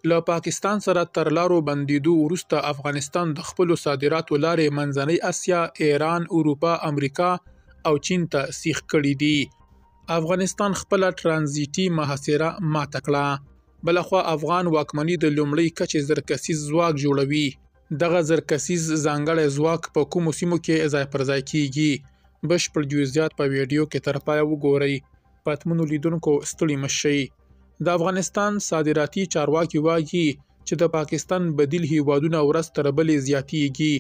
له پاکستان سره تر لارو بندیدو وروسته افغانستان د خپلو صادراتو لارې منځنۍ اسیا، ایران، اروپا، امریکا او چین ته سیخ کړي دي. افغانستان خپله ترانزیتي محاصره ماته کړه. بلخوا افغان واکمني د لومړۍ کچې زرکسیز ځواک جوړوي. دغه زرکسیز ځانګړی ځواک په کومو سیمو کې ځای پر ځای کیږي. بشپړ جزئیات په ویډیو کې تر پایه وګورئ. پاتمنو لیدونکو ستړي مه شئ. د افغانستان صادراتي چارواکي وایي چې د پاکستان بدیل هیوادونه ورځ تر بلې زیاتیږي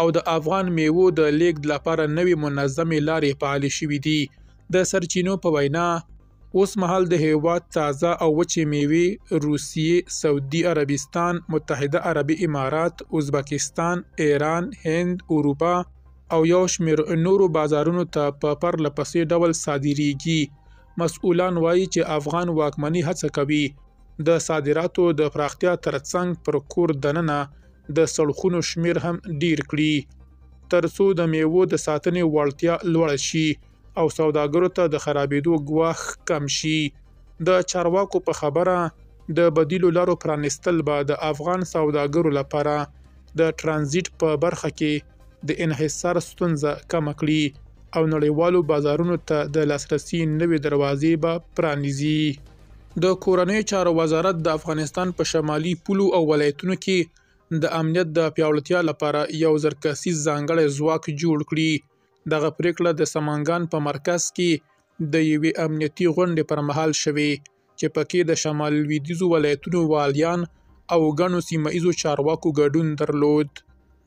او د افغان میوو د لیږد لپاره نوې منظمې لارې فعالې شوې دي. د سرچینو په وینا اوس مهال د هیواد تازه او وچې میوې روسیې، سعودي عربستان، متحده عربي امارات، ازبکستان، ایران، هند، اروپا او یو شمېر نورو بازارونو ته په پرله پسې ډول صادریږي. مسؤلان وایي چې افغان واکمني هڅه کوي د صادراتو د پراختیا ترڅنګ پر کور دننه د سړکونو شمېر هم ډیر کړي تر څو د میوو د ساتنې وړتیا لوړه شي او سوداګرو ته د خرابېدو ګواښ کم شي. د چارواکو په خبره د بدیلو لارو پرانیستل به د افغان سوداګرو لپاره د ترانزیت په برخه کې د انحصار ستونزه کمه کړي او نړیوالو بازارونو ته د لاسرسي نوې دروازې به پرانیزي. د کورنیو چارو وزارت د افغانستان په شمالي پولو او ولایتونو کې د امنیت د پیاوړتیا لپاره یو زرکسیز ځانګړی ځواک جوړ کړي. دغه پریکړه د سمنګان په مرکز کې د یوې امنیتي غونډې پر مهال شوې چې پکې د شمال لویدیځو ولایتونو والیان او ګڼو سیمه ایزو چارواکو ګډون درلود.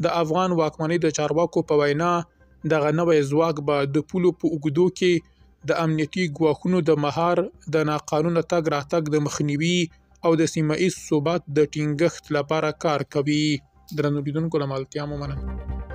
د افغان واکمنۍ د چارواکو په وینا دغه نوی ځواک به د پولو په اوږدو کې د امنیتي ګواښونو د مهار، د ناقانونه تګ راتګ د مخنیوي او د سیمه ایز ثبات د ټینګښت لپاره کار کوي. درنو لیدونکو له ملتیا مو مننه.